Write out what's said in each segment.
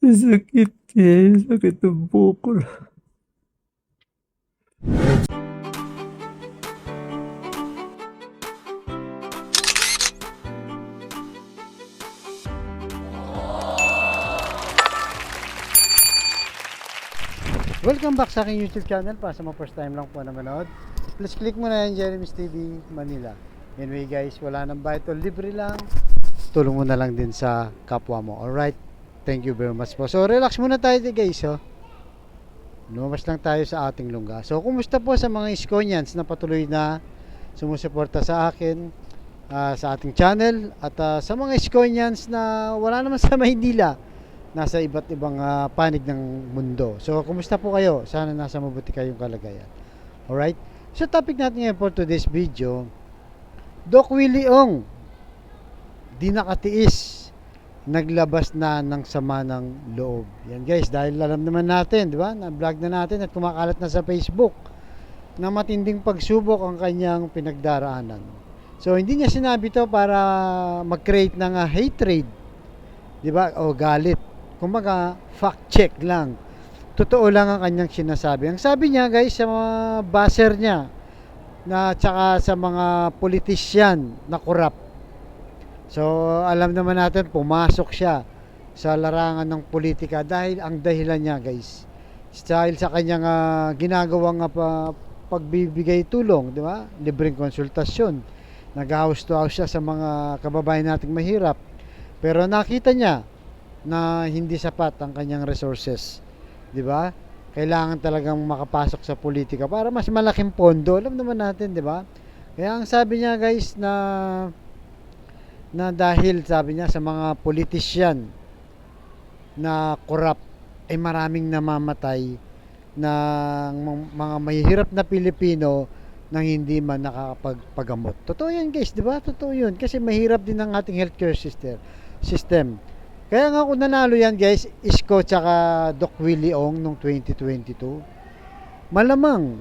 Sakit eh, sakit ng bukol. Welcome back sa aking YouTube channel. Para sa mga first time lang po na manood, please click mo na yan, Jeremy's TV Manila. Anyway guys, wala nang bayad to, libre lang. Tulong mo na lang din sa kapwa mo. Alright, thank you very much po. So relax muna tayo guys. Lumabas lang tayo sa ating lungga. So kumusta po sa mga Iskonians na patuloy na sumusuporta sa akin, sa ating channel, at sa mga Iskonians na wala naman sa Maynila, nasa iba't ibang panig ng mundo. So, kumusta po kayo? Sana nasa mabuti kayong kalagayan. Alright? So, topic natin ngayon for today's video, Doc Willie Ong, di nakatiis, naglabas na ng sama ng loob. Yan guys, dahil alam naman natin, di ba? Na-vlog na natin at kumakalat na sa Facebook na matinding pagsubok ang kanyang pinagdaraanan. So, hindi niya sinabi to para mag-create ng hatred, di ba? O galit. Kumbaga, fact check lang. Totoo lang ang kanyang sinasabi. Ang sabi niya guys sa mga buzzer niya na tsaka sa mga politician na corrupt. So, alam naman natin pumasok siya sa larangan ng politika dahil ang dahilan niya guys, dahil sa kanyang ginagawang pagbibigay tulong, di ba? Libreng konsultasyon. Nag-house to house siya sa mga kababayan nating mahirap. Pero nakita niya na hindi sapat ang kanyang resources, 'di ba? Kailangan talagang makapasok sa politika para mas malaking pondo. Alam naman natin, 'di ba? Kaya ang sabi niya guys na dahil sabi niya sa mga politician na corrupt ay maraming namamatay ng mga mahihirap na Pilipino nang hindi man nakakapagpagamot. Totoo 'yan guys, 'di ba? Totoo 'yun kasi mahirap din ang ating healthcare system. Kaya nga kung nanalo yan guys, Isko tsaka Doc Willie Ong nung 2022, malamang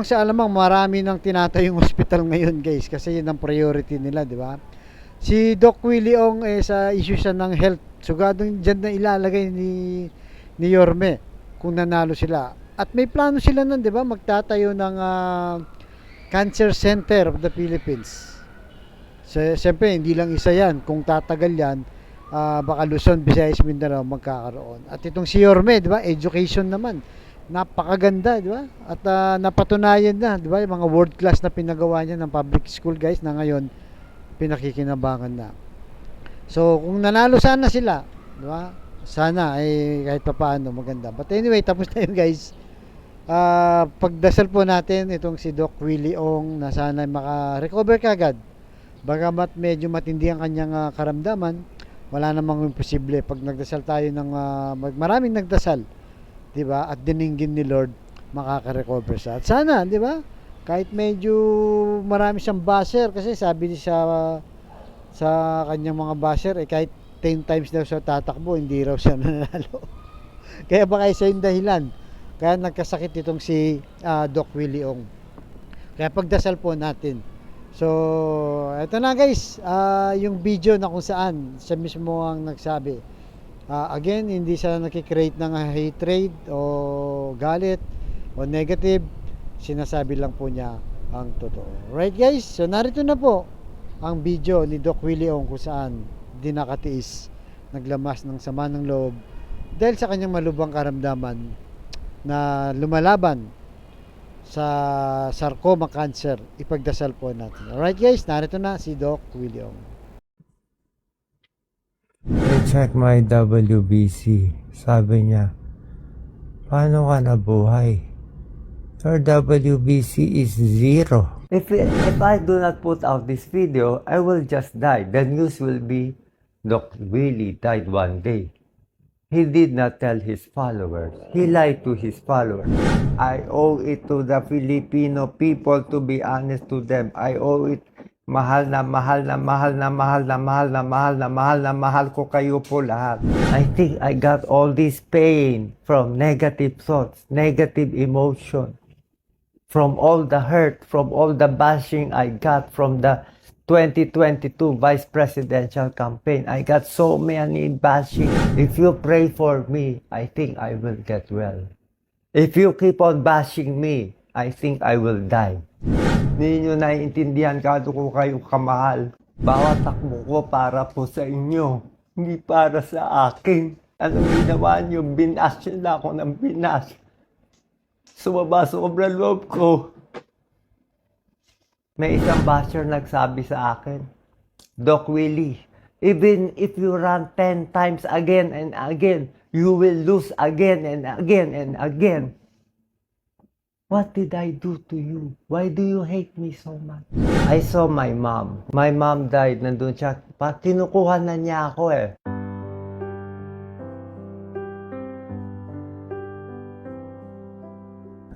sa alamang marami nang tinatayong hospital ngayon guys, kasi yun ang priority nila, di ba? Si Doc Willie Ong sa issue siya ng health, sugadong dyan na ilalagay ni Yorme kung nanalo sila. At may plano sila nun, di ba? Magtatayo ng Cancer Center of the Philippines. Siyempre, hindi lang isa yan. Kung tatagal yan, baka Luzon, Visayas, Mindanao magkakaroon. At itong si Yorme, di ba? Education naman. Napakaganda, di ba? At napatunayan na, di ba? Yung mga world class na pinagawa niya ng public school, guys, na ngayon pinakikinabangan na. So, kung nanalo sana sila, di ba? Sana ay kahit papaano maganda. But anyway, tapos na yun, guys. Pagdasal po natin itong si Doc Willie Ong na sana maka-recover kagad. Bagamat medyo matindi ang kanyang karamdaman, wala namang imposible pag nagdasal tayo ng maraming nagdasal, 'di ba? At diningin ni Lord, makaka-recover siya. At sana, 'di ba? Kahit medyo marami siyang buzzer kasi sabi niya sa kanyang mga buzzer kahit 10 times daw siya tatakbo, hindi raw siya nanalo. Kaya baka isa yung dahilan kaya nagkasakit itong si Doc Willie Ong. Kaya pagdasal po natin. So, eto na guys, yung video na kung saan siya mismo ang nagsabi. Again, hindi siya nakikreate ng hatred o galit o negative. Sinasabi lang po niya ang totoo. Right guys, so narito na po ang video ni Doc Willie Ong kung saan di nakatiis, naglamas ng sama ng loob dahil sa kanyang malubhang karamdaman na lumalaban sa sarcoma cancer. Ipagdasal po natin. Alright guys, narito na si Doc Willie Ong. I check my WBC. Sabi niya, paano ka nabuhay? Your WBC is 0. If I do not put out this video, I will just die. The news will be, Doc Willie died one day. He did not tell his followers. He lied to his followers. I owe it to the Filipino people to be honest to them. I owe it. Mahal na mahal na mahal na mahal na mahal na mahal na mahal na mahal ko kayo po lahat. I think I got all this pain from negative thoughts, negative emotion, from all the hurt, from all the bashing I got from the 2022 vice presidential campaign. I got so many bashing. If you pray for me, I think I will get well. If you keep on bashing me, I think I will die. Hindi nyo naiintindihan kado ko kayo kamahal. Bawat takbo ko para po sa inyo, hindi para sa akin. Anong ginawa nyo? Binas nyo na ako ng binas. Sobra loob ko. May isang basher nagsabi sa akin, Doc Willie, even if you run 10 times again and again, you will lose again and again and again. What did I do to you? Why do you hate me so much? I saw my mom. My mom died. Nandun siya. Kinukuha na niya ako eh.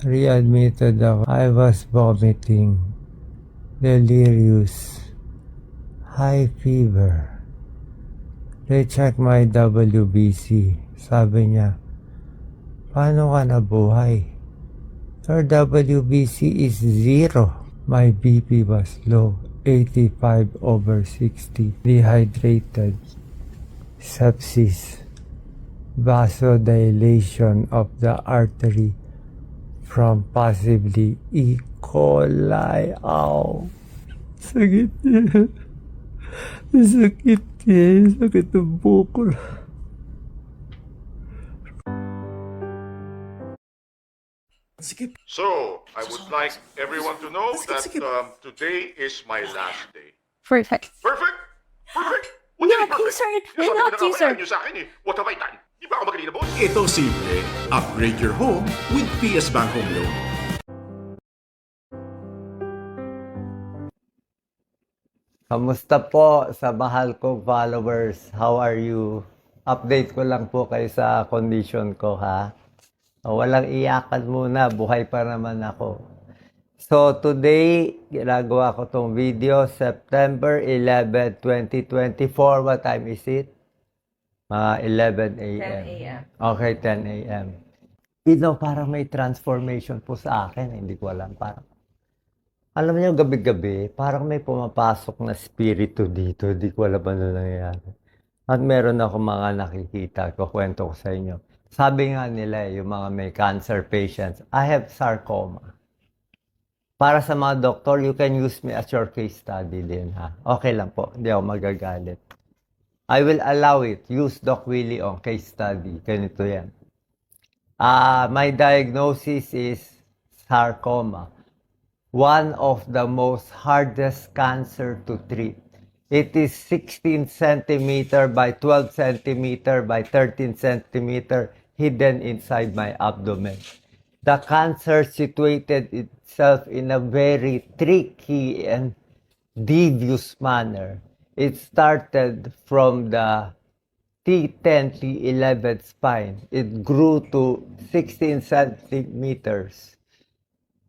Readmitted ako. I was vomiting, delirious, high fever. They checked my WBC. Sabi niya, paano ka nabuhay? Your WBC is 0. My BP was low, 85/60. Dehydrated, sepsis, vasodilation of the artery from possibly E. coli. Ow! Sakit niya. Sakit niya. Sakit ng bukol. So, I would like everyone to know that today is my last day. Perfect. Perfect? Perfect? Yeah, perfect? please, sir. Sabi I love ko you, na sir. nyo sa akin eh. What have I done? Di ba ako magaling na boss? Ito simple, upgrade your home with PS Bank Home Loan. Kamusta po sa mahal kong followers? How are you? Update ko lang po kayo sa condition ko ha. Walang iyakan muna, buhay pa naman ako. So today, ginagawa ko tong video, September 11, 2024. What time is it? Mga 11 a.m. 10 a.m. Okay, 10 a.m. You know, parang may transformation po sa akin. Hindi ko alam. Parang, alam niyo, gabi-gabi, parang may pumapasok na spirito dito. Hindi ko alam ano nangyayari. At meron ako mga nakikita. Kukwento ko sa inyo. Sabi nga nila, yung mga may cancer patients, I have sarcoma. Para sa mga doktor, you can use me as your case study din, ha? Okay lang po, hindi ako magagalit. I will allow it. Use Doc Willie on case study. Ganito yan. My diagnosis is sarcoma. One of the most hardest cancer to treat. It is 16 centimeter by 12 centimeter by 13 centimeter hidden inside my abdomen. The cancer situated itself in a very tricky and devious manner. It started from the T10, T11 spine. It grew to 16 centimeters.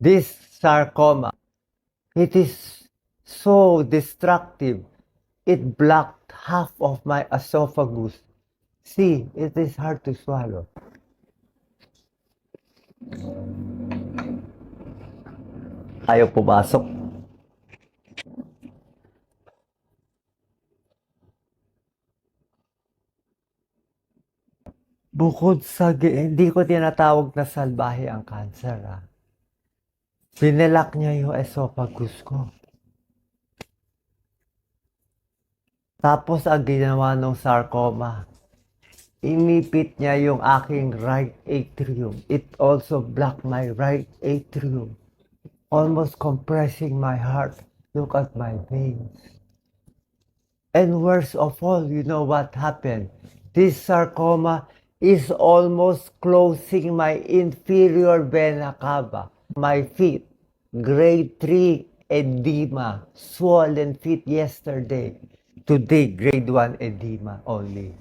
This sarcoma, it is so destructive. It blocked half of my esophagus. See, it is hard to swallow. Ayaw pumasok. Bukod sa, hindi ko tinatawag na salbahe ang cancer, ha. Binalak niya yung esophagus ko. Tapos ang ginawa ng sarcoma, inipit niya yung aking right atrium. It also blocked my right atrium, almost compressing my heart. Look at my veins. And worst of all, you know what happened? This sarcoma is almost closing my inferior vena cava. My feet, grade 3 edema, swollen feet yesterday. Today, grade 1 edema only.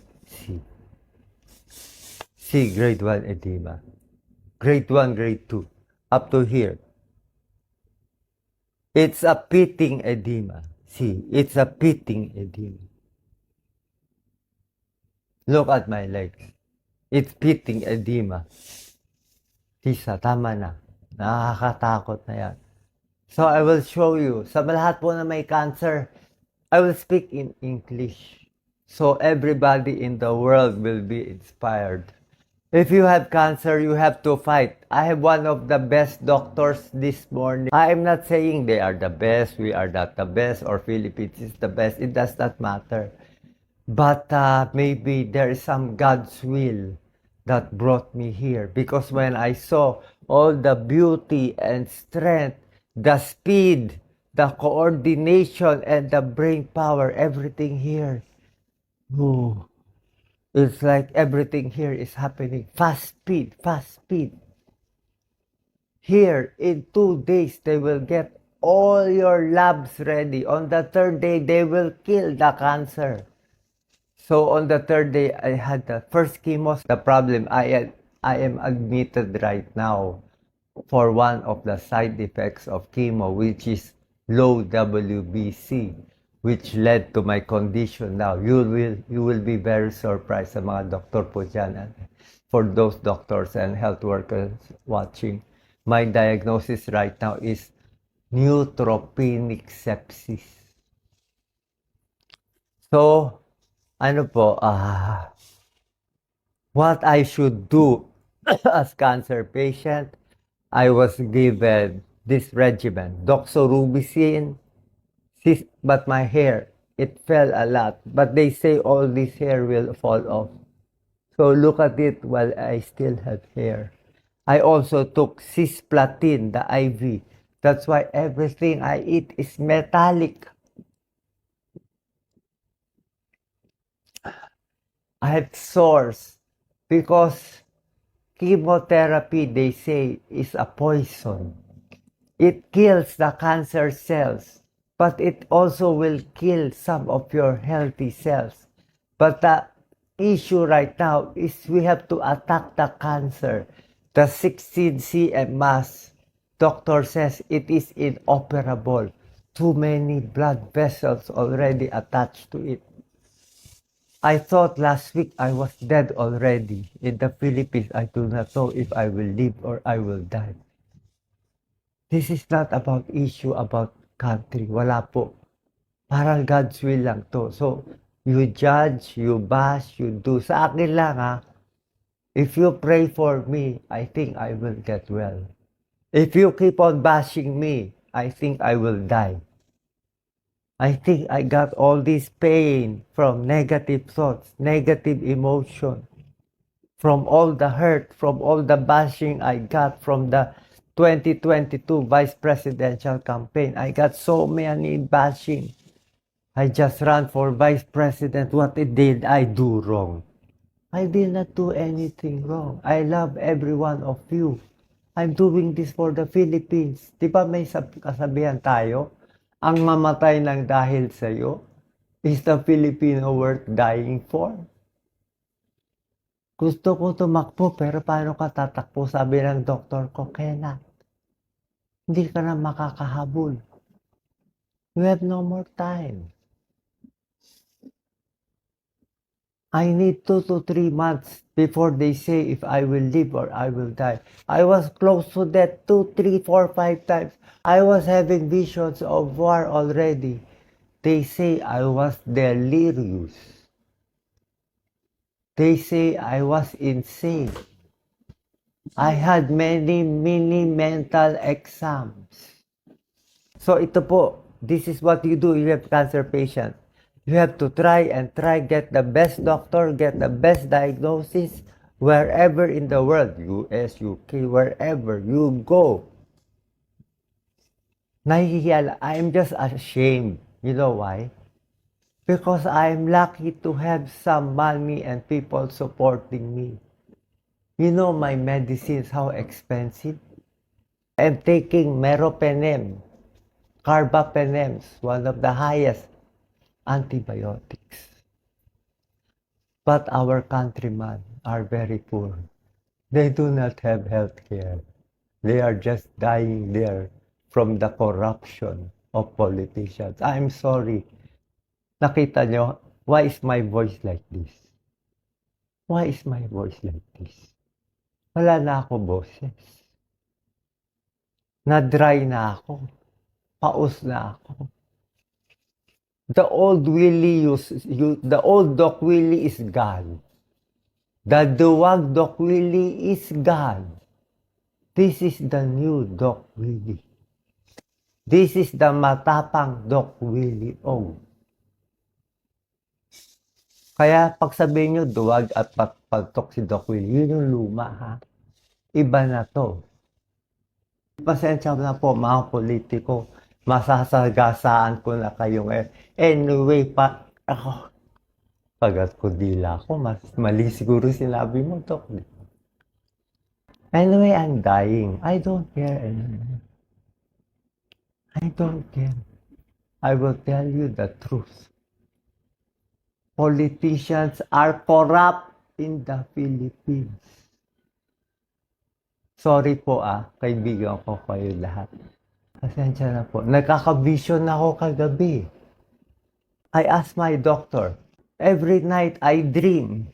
See, grade 1 edema. Grade 1, grade 2. Up to here. It's a pitting edema. See, it's a pitting edema. Look at my legs. It's pitting edema. Tisa, tama na. Nakakatakot na yan. So, I will show you. Sa lahat po na may cancer, I will speak in English so everybody in the world will be inspired. If you have cancer, you have to fight. I have one of the best doctors this morning. I am not saying they are the best, we are not the best, or Philippines is the best. It does not matter. But maybe there is some God's will that brought me here. Because when I saw all the beauty and strength, the speed, the coordination, and the brain power, everything here, ooh, it's like everything here is happening. Fast speed, fast speed. Here, in 2 days, they will get all your labs ready. On the third day, they will kill the cancer. So on the third day, I had the first chemo. The problem, I am admitted right now for one of the side effects of chemo, which is low WBC, which led to my condition now. You will be very surprised sa mga doktor po dyan. For those doctors and health workers watching, my diagnosis right now is neutropenic sepsis. So, what I should do as cancer patient, I was given this regimen, doxorubicin, but my hair, it fell a lot. But they say all this hair will fall off. So look at it while I still have hair. I also took cisplatin, the IV. That's why everything I eat is metallic. I have sores because chemotherapy, they say, is a poison. It kills the cancer cells, but it also will kill some of your healthy cells. But the issue right now is we have to attack the cancer. The 16 cm mass, doctor says it is inoperable. Too many blood vessels already attached to it. I thought last week I was dead already. In the Philippines, I do not know if I will live or I will die. This is not about issue about country. Wala po. Parang God's will lang to. So, you judge, you bash, you do. Sa akin lang ha, if you pray for me, I think I will get well. If you keep on bashing me, I think I will die. I think I got all this pain from negative thoughts, negative emotion, from all the hurt, from all the bashing I got from the 2022 vice presidential campaign. I got so many bashing. I just ran for vice president. What did I do wrong? I did not do anything wrong. I love every one of you. I'm doing this for the Philippines. Di ba may kasabihan tayo? Ang mamatay ng dahil sa'yo is the Filipino worth dying for. Gusto ko tumakbo, pero paano ka tatakbo? Sabi ng doktor ko, Kenneth, hindi ka na makakahabol. You have no more time. I need 2 to 3 months before they say if I will live or I will die. I was close to death 2, 3, 4, 5 times. I was having visions of war already. They say I was delirious. They say I was insane. I had many mental exams. So ito po, this is what you do. You have cancer patient. You have to try, get the best doctor, get the best diagnosis wherever in the world, US, UK, wherever you go. Nahihiya, I'm just ashamed. You know why? Because I'm lucky to have some money and people supporting me. You know my medicines, how expensive? I'm taking meropenem, carbapenems, one of the highest antibiotics. But our countrymen are very poor. They do not have health care. They are just dying there from the corruption of politicians. I'm sorry. Nakita nyo, why is my voice like this? Why is my voice like this? Wala na ako boses. Na-dry na ako. Paus na ako. The old the old Doc Willie is gone. The duwag Doc Willie is gone. This is the new Doc Willie. This is the matapang Doc Willie O. Kaya pag sabihin nyo duwag at pagtok si Doc Willie, yun yung luma ha. Iba na to. Pasensya na po mga politiko. Masasagasaan ko na kayo ngayon. Anyway, ako, pagat ko dila ko, mas mali siguro sinabi mo, Doc. Anyway, I'm dying. I don't care anymore. I don't care. I will tell you the truth. Politicians are corrupt in the Philippines. Sorry po kaibigan ko kayo lahat. Pasensya na po. Nagkaka-vision ako kagabi. I asked my doctor, every night I dream,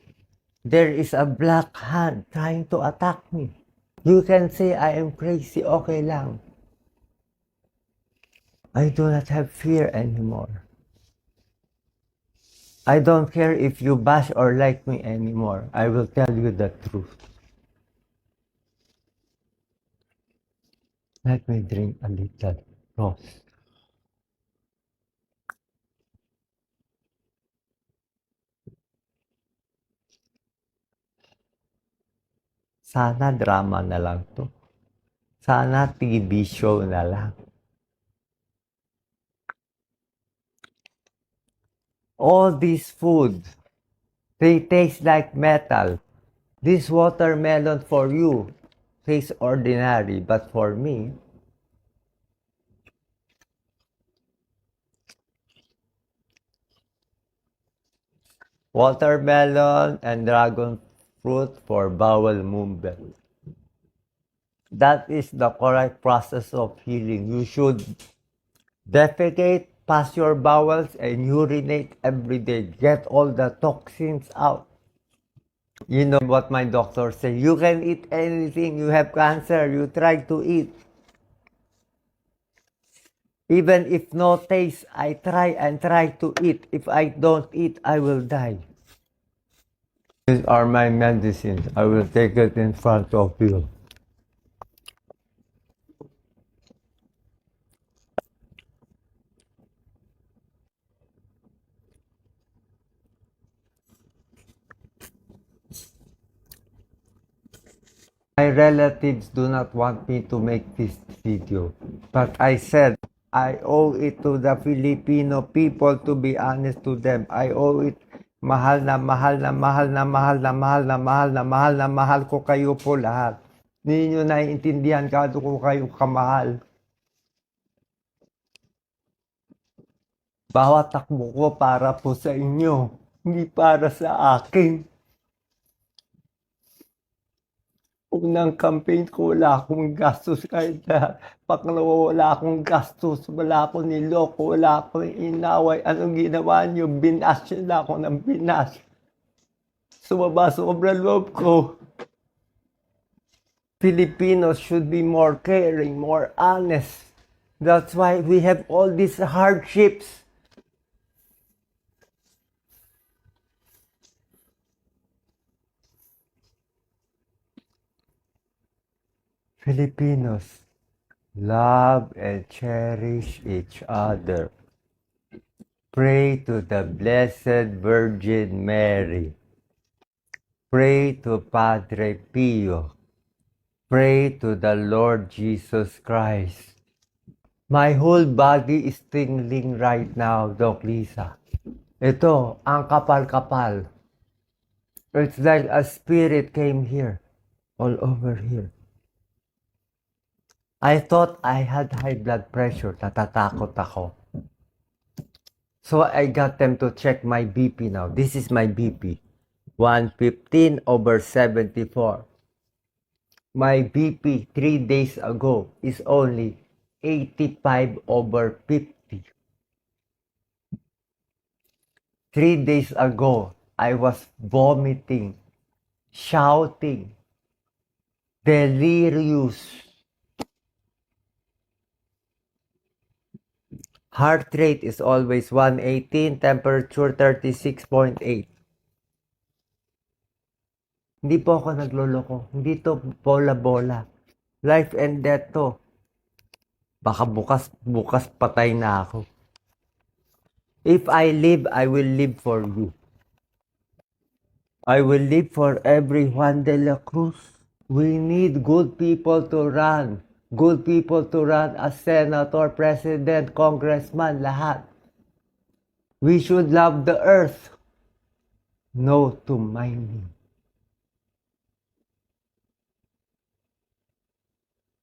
there is a black hand trying to attack me. You can say I am crazy, okay lang. I do not have fear anymore. I don't care if you bash or like me anymore. I will tell you the truth. Let me drink a little rose. Sana drama na lang to. Sana TV show na lang. All these foods, they taste like metal. This watermelon for you tastes ordinary, but for me, watermelon and dragon fruit for bowel movement. That is the correct process of healing. You should defecate, pass your bowels, and urinate every day. Get all the toxins out. You know what my doctor said, you can eat anything, you have cancer, you try to eat. Even if no taste, I try to eat. If I don't eat, I will die. These are my medicines. I will take it in front of you. My relatives do not want me to make this video, but I said I owe it to the Filipino people to be honest to them. I owe it. Mahal na mahal na mahal na mahal na mahal na mahal na mahal na mahal ko kayo po lahat. Hindi nyo naiintindihan kado ko kayo kamahal. Bawat takbo ko para po sa inyo, hindi para sa akin. Unang campaign ko, wala akong gastos kahit na pangalawa, wala akong gastos, wala akong niloko, wala akong inaway. Anong ginawa niyo? Binas na ako ng binas. Sumaba sobrang loob ko. Filipinos should be more caring, more honest. That's why we have all these hardships. Filipinos love and cherish each other. Pray to the Blessed Virgin Mary. Pray to Padre Pio. Pray to the Lord Jesus Christ. My whole body is tingling right now, Doc Lisa. Ito, ang kapal-kapal. It's like a spirit came here, all over here. I thought I had high blood pressure. Natatakot ako. So I got them to check my BP now. This is my BP. 115/74. My BP 3 days ago is only 85/50. 3 days ago, I was vomiting, shouting, delirious. Heart rate is always 118, temperature 36.8. Hindi po ako nagloloko. Hindi to bola-bola. Life and death to. Baka bukas patay na ako. If I live, I will live for you. I will live for every Juan de la Cruz. We need good people to run. Good people to run as senator, president, congressman, lahat. We should love the earth. No to mining.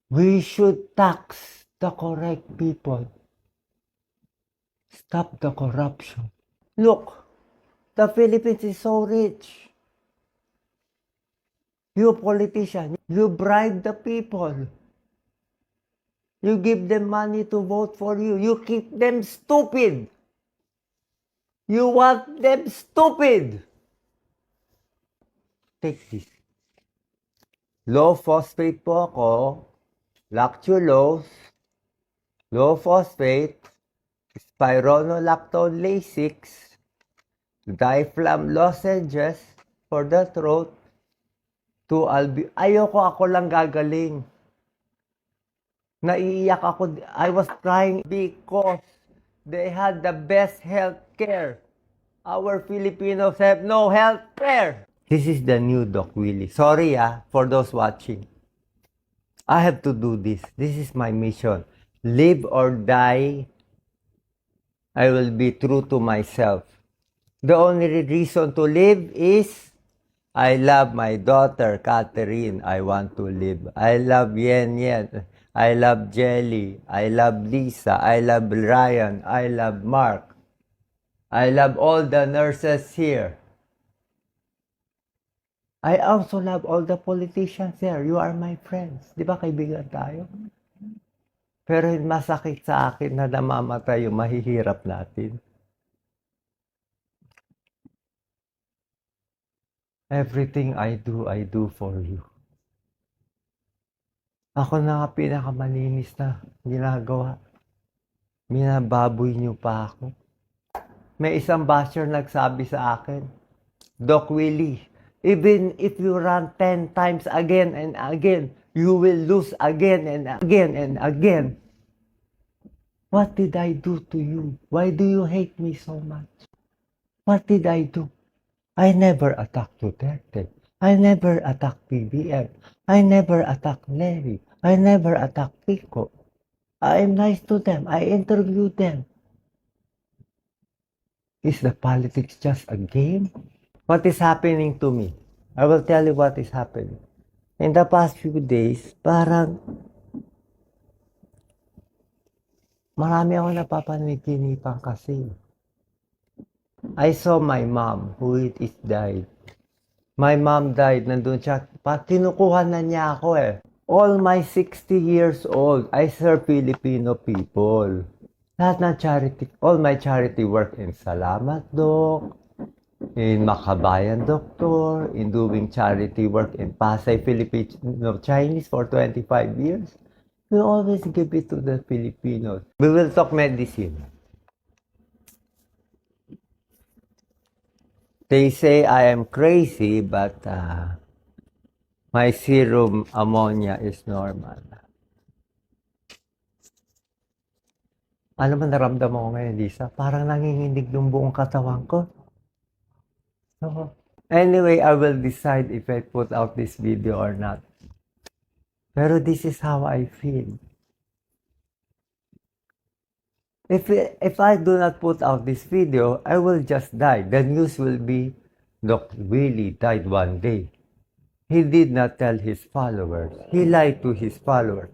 We should tax the correct people. Stop the corruption. Look, the Philippines is so rich. You politician, you bribe the people. You give them money to vote for you. You keep them stupid. You want them stupid. Take this. Low phosphate po ako. Lactulose. Low phosphate. Spironolactone Lasix. Diaphragm lozenges for the throat. Ayoko ako lang gagaling. Naiiyak ako. I was crying because they had the best health care. Our Filipinos have no health care. This is the new Doc Willie. Sorry for those watching. I have to do this. This is my mission. Live or die, I will be true to myself. The only reason to live is I love my daughter, Catherine. I want to live. I love Yen Yen. I love Jelly. I love Lisa. I love Ryan. I love Mark. I love all the nurses here. I also love all the politicians there. You are my friends. Di ba kaibigan tayo? Pero masakit sa akin na namamatay yung mahihirap natin. Everything I do for you. Ako na nga pinakamalinis na ginagawa. Minababoy niyo pa ako. May isang basher nagsabi sa akin, Doc Willie, even if you run 10 times again and again, you will lose again and again and again. What did I do to you? Why do you hate me so much? What did I do? I never attacked Duterte. I never attacked BBM. I never attacked Larry. I never attacked Pico. I am nice to them. I interviewed them. Is the politics just a game? What is happening to me? I will tell you what is happening. In the past few days, parang marami ako napapaniginipan kasi. I saw my mom who is died. My mom died. Nandun siya. Kinukuha na niya ako eh. All my 60 years old, I serve Filipino people. Lahat ng charity, all my charity work in Salamat Doc, in Makabayan Doctor, in doing charity work in Pasay Filipino Chinese for 25 years. We always give it to the Filipinos. We will talk medicine. They say I am crazy, but my serum ammonia is normal. Ano man naramdaman ko ngayon, Lisa? Parang nanginginig yung buong katawan ko. So, anyway, I will decide if I put out this video or not. Pero this is how I feel. If I do not put out this video, I will just die. The news will be, Doc Willie died one day. He did not tell his followers. He lied to his followers.